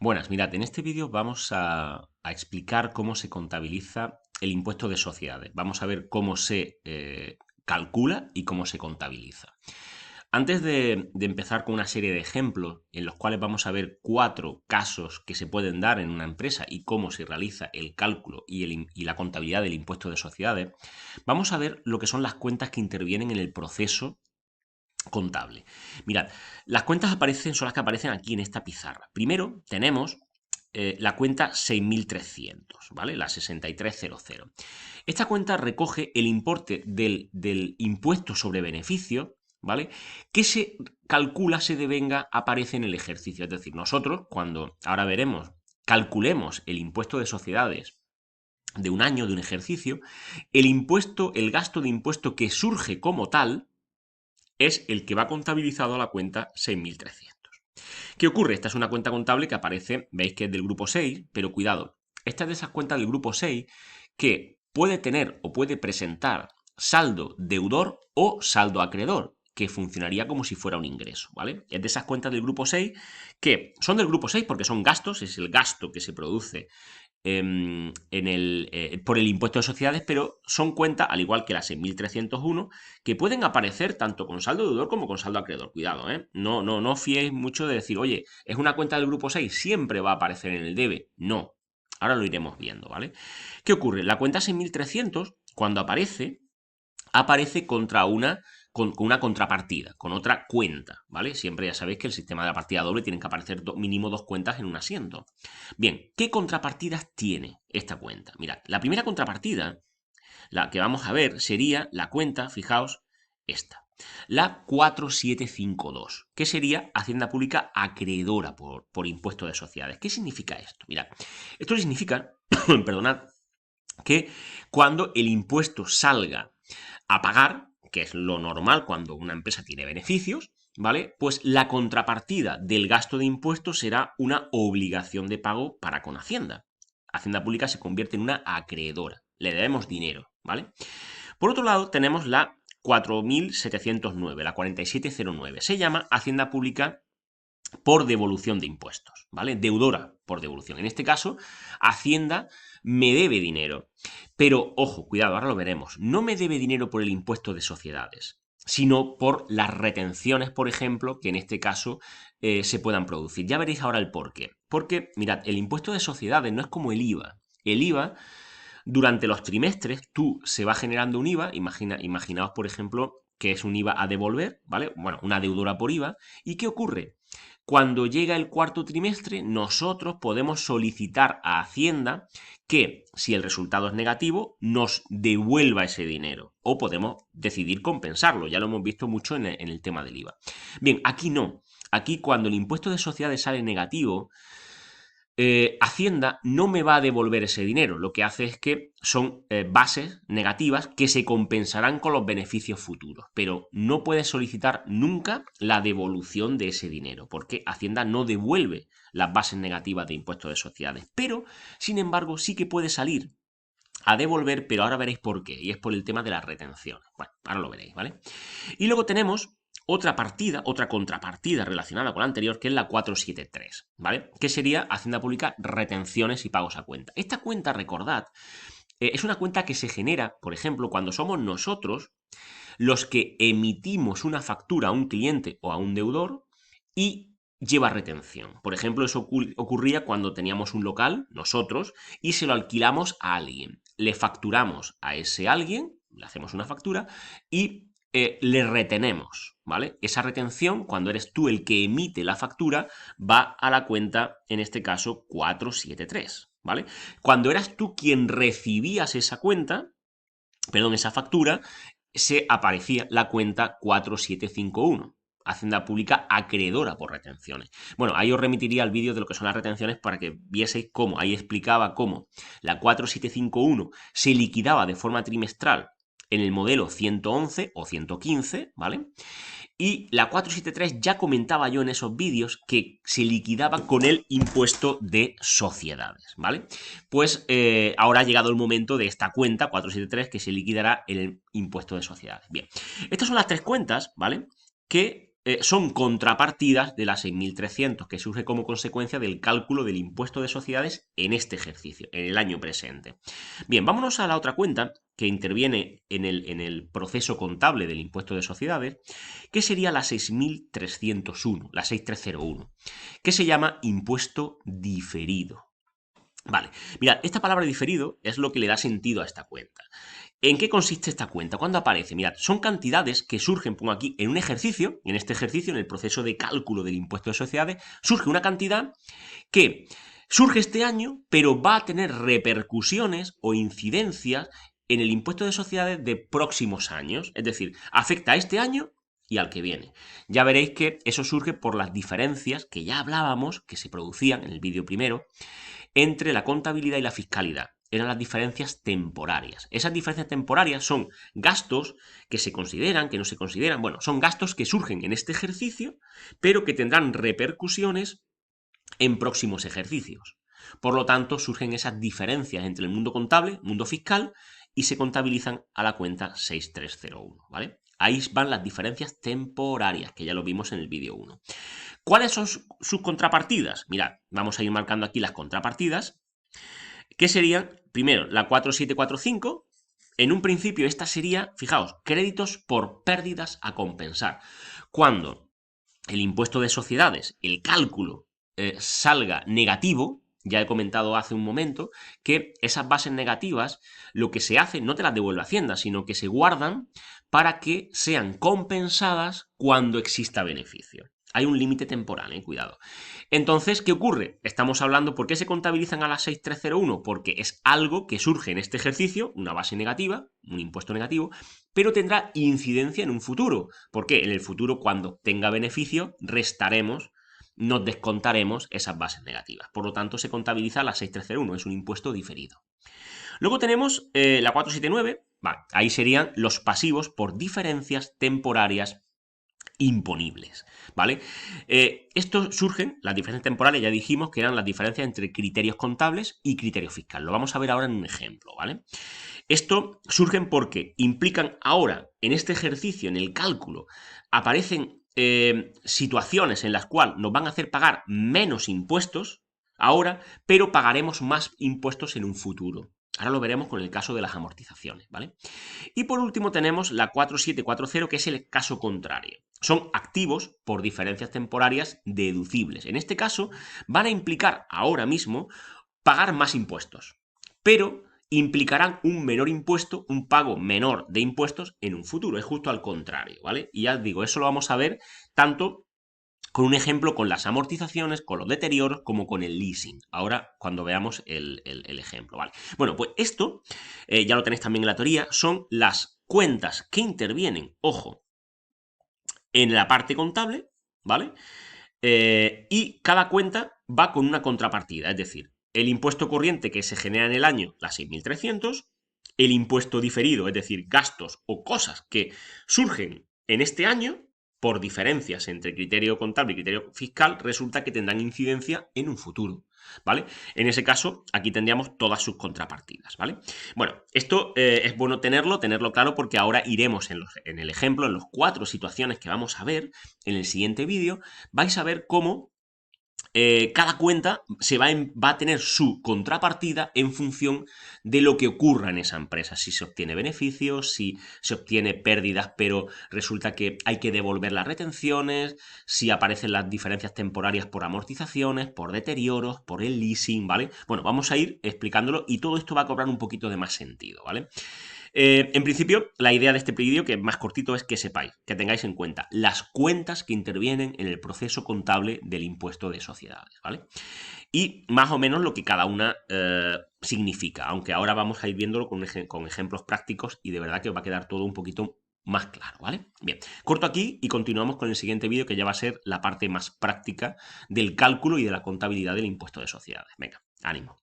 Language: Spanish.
Buenas, mirad, en este vídeo vamos a explicar cómo se contabiliza el impuesto de sociedades. Vamos a ver cómo se calcula y cómo se contabiliza. Antes de empezar con una serie de ejemplos en los cuales vamos a ver 4 casos que se pueden dar en una empresa y cómo se realiza el cálculo y la contabilidad del impuesto de sociedades, vamos a ver lo que son las cuentas que intervienen en el proceso contable. Mirad, las cuentas son las que aparecen aquí en esta pizarra. Primero tenemos la cuenta 6300, ¿vale? La 6300. Esta cuenta recoge el importe del impuesto sobre beneficio, ¿vale? Que se calcula, se devenga, aparece en el ejercicio. Es decir, nosotros, cuando ahora veremos, calculemos el impuesto de sociedades de un año, de un ejercicio, el gasto de impuesto que surge como tal, es el que va contabilizado a la cuenta 6300. ¿Qué ocurre? Esta es una cuenta contable que aparece, veis que es del grupo 6, pero cuidado, esta es de esas cuentas del grupo 6 que puede tener o puede presentar saldo deudor o saldo acreedor, que funcionaría como si fuera un ingreso, ¿vale? Es de esas cuentas del grupo 6 que son del grupo 6 porque son gastos, es el gasto que se produce por el impuesto de sociedades, pero son cuentas, al igual que las 6301, que pueden aparecer tanto con saldo deudor como con saldo acreedor. Cuidado, ¿eh? No fiéis mucho de decir, oye, es una cuenta del grupo 6, siempre va a aparecer en el debe. No. Ahora lo iremos viendo, ¿vale? ¿Qué ocurre? La cuenta 6300, cuando aparece con una contrapartida, con otra cuenta, ¿vale? Siempre ya sabéis que el sistema de la partida doble tiene que aparecer mínimo 2 cuentas en un asiento. Bien, ¿qué contrapartidas tiene esta cuenta? Mirad, la primera contrapartida, la que vamos a ver, sería la cuenta, fijaos, esta. La 4752, que sería Hacienda Pública acreedora por impuesto de sociedades. ¿Qué significa esto? Mirad, esto significa, perdonad, que cuando el impuesto salga a pagar, que es lo normal cuando una empresa tiene beneficios, ¿vale? Pues la contrapartida del gasto de impuestos será una obligación de pago para con Hacienda. Hacienda Pública se convierte en una acreedora, le debemos dinero, ¿vale? Por otro lado, tenemos la 4709, la 4709. Se llama Hacienda Pública por devolución de impuestos, ¿vale? Deudora por devolución. En este caso, Hacienda me debe dinero. Pero, ojo, cuidado, ahora lo veremos. No me debe dinero por el impuesto de sociedades, sino por las retenciones, por ejemplo, que en este caso se puedan producir. Ya veréis ahora el por qué. Porque, mirad, el impuesto de sociedades no es como el IVA. El IVA, durante los trimestres, se va generando un IVA. Imaginaos, por ejemplo, que es un IVA a devolver, ¿vale? Bueno, una deudora por IVA. ¿Y qué ocurre? Cuando llega el cuarto trimestre, nosotros podemos solicitar a Hacienda que, si el resultado es negativo, nos devuelva ese dinero. O podemos decidir compensarlo. Ya lo hemos visto mucho en el tema del IVA. Bien, aquí no. Aquí, cuando el impuesto de sociedades sale negativo, Hacienda no me va a devolver ese dinero. Lo que hace es que son bases negativas que se compensarán con los beneficios futuros. Pero no puedes solicitar nunca la devolución de ese dinero, porque Hacienda no devuelve las bases negativas de impuestos de sociedades. Pero, sin embargo, sí que puede salir a devolver, pero ahora veréis por qué. Y es por el tema de las retenciones. Bueno, ahora lo veréis, ¿vale? Y luego tenemos otra partida, otra contrapartida relacionada con la anterior, que es la 473, ¿vale? Que sería Hacienda Pública, retenciones y pagos a cuenta. Esta cuenta, recordad, es una cuenta que se genera, por ejemplo, cuando somos nosotros los que emitimos una factura a un cliente o a un deudor y lleva retención. Por ejemplo, eso ocurría cuando teníamos un local, nosotros, y se lo alquilamos a alguien. Le facturamos a ese alguien, le hacemos una factura y le retenemos, ¿vale? Esa retención, cuando eres tú el que emite la factura, va a la cuenta, en este caso, 473, ¿vale? Cuando eras tú quien recibías esa cuenta, perdón, esa factura, se aparecía la cuenta 4751. Hacienda Pública acreedora por retenciones. Bueno, ahí os remitiría al vídeo de lo que son las retenciones para que vieseis cómo, ahí explicaba cómo la 4751 se liquidaba de forma trimestral en el modelo 111 o 115, ¿vale? Y la 473 ya comentaba yo en esos vídeos que se liquidaba con el impuesto de sociedades, ¿vale? Pues ahora ha llegado el momento de esta cuenta 473 que se liquidará en el impuesto de sociedades. Bien, estas son las tres cuentas, ¿vale? Que son contrapartidas de las 6.300 que surge como consecuencia del cálculo del impuesto de sociedades en este ejercicio, en el año presente. Bien, vámonos a la otra cuenta que interviene en el proceso contable del impuesto de sociedades, que sería la 6.301, la 6.301, que se llama impuesto diferido. Vale, mirad, esta palabra diferido es lo que le da sentido a esta cuenta. ¿En qué consiste esta cuenta? ¿Cuándo aparece? Mirad, son cantidades que surgen, pongo aquí, en un ejercicio, en este ejercicio, en el proceso de cálculo del impuesto de sociedades, surge una cantidad que surge este año, pero va a tener repercusiones o incidencias en el impuesto de sociedades de próximos años. Es decir, afecta a este año y al que viene. Ya veréis que eso surge por las diferencias que ya hablábamos, que se producían en el vídeo primero, entre la contabilidad y la fiscalidad. Eran las diferencias temporarias. Esas diferencias temporarias son gastos que se consideran, que no se consideran. Bueno, son gastos que surgen en este ejercicio, pero que tendrán repercusiones en próximos ejercicios. Por lo tanto, surgen esas diferencias entre el mundo contable, mundo fiscal, y se contabilizan a la cuenta 6301, ¿vale? Ahí van las diferencias temporarias, que ya lo vimos en el vídeo 1. ¿Cuáles son sus contrapartidas? Mirad, vamos a ir marcando aquí las contrapartidas, que serían, primero, la 4745. En un principio esta sería, fijaos, créditos por pérdidas a compensar. Cuando el impuesto de sociedades, el cálculo, salga negativo, ya he comentado hace un momento que esas bases negativas, lo que se hace, no te las devuelve Hacienda, sino que se guardan para que sean compensadas cuando exista beneficio. Hay un límite temporal, cuidado. Entonces, ¿qué ocurre? Estamos hablando, ¿por qué se contabilizan a las 6301? Porque es algo que surge en este ejercicio, una base negativa, un impuesto negativo, pero tendrá incidencia en un futuro. ¿Por qué? En el futuro, cuando tenga beneficio, restaremos, nos descontaremos esas bases negativas. Por lo tanto, se contabiliza a las 6301, es un impuesto diferido. Luego tenemos la 479, ahí serían los pasivos por diferencias temporarias imponibles, ¿vale? Estos surgen, las diferencias temporales, ya dijimos que eran las diferencias entre criterios contables y criterios fiscales. Lo vamos a ver ahora en un ejemplo, ¿vale? Esto surgen porque implican ahora, en este ejercicio, en el cálculo, aparecen situaciones en las cuales nos van a hacer pagar menos impuestos ahora, pero pagaremos más impuestos en un futuro. Ahora lo veremos con el caso de las amortizaciones, ¿vale? Y por último tenemos la 4740, que es el caso contrario. Son activos por diferencias temporarias deducibles. En este caso van a implicar ahora mismo pagar más impuestos, pero implicarán un menor impuesto, un pago menor de impuestos en un futuro. Es justo al contrario, ¿vale? Y ya os digo, eso lo vamos a ver tanto con un ejemplo con las amortizaciones, con los deterioros, como con el leasing. Ahora, cuando veamos el ejemplo, ¿vale? Bueno, pues esto, ya lo tenéis también en la teoría, son las cuentas que intervienen, ojo, en la parte contable, ¿vale? Y cada cuenta va con una contrapartida, es decir, el impuesto corriente que se genera en el año, las 6.300, el impuesto diferido, es decir, gastos o cosas que surgen en este año, por diferencias entre criterio contable y criterio fiscal, resulta que tendrán incidencia en un futuro, ¿vale? En ese caso, aquí tendríamos todas sus contrapartidas, ¿vale? Bueno, esto es bueno tenerlo claro, porque ahora iremos en el ejemplo, en las 4 situaciones que vamos a ver en el siguiente vídeo, vais a ver cómo cada cuenta va a tener su contrapartida en función de lo que ocurra en esa empresa. Si se obtiene beneficios, si se obtiene pérdidas, pero resulta que hay que devolver las retenciones, si aparecen las diferencias temporarias por amortizaciones, por deterioros, por el leasing, ¿vale? Bueno, vamos a ir explicándolo y todo esto va a cobrar un poquito de más sentido, ¿vale? En principio, la idea de este vídeo, que es más cortito, es que sepáis, que tengáis en cuenta las cuentas que intervienen en el proceso contable del impuesto de sociedades, ¿vale? Y más o menos lo que cada una significa, aunque ahora vamos a ir viéndolo con ejemplos prácticos y de verdad que os va a quedar todo un poquito más claro, ¿vale? Bien, corto aquí y continuamos con el siguiente vídeo, que ya va a ser la parte más práctica del cálculo y de la contabilidad del impuesto de sociedades. Venga, ánimo.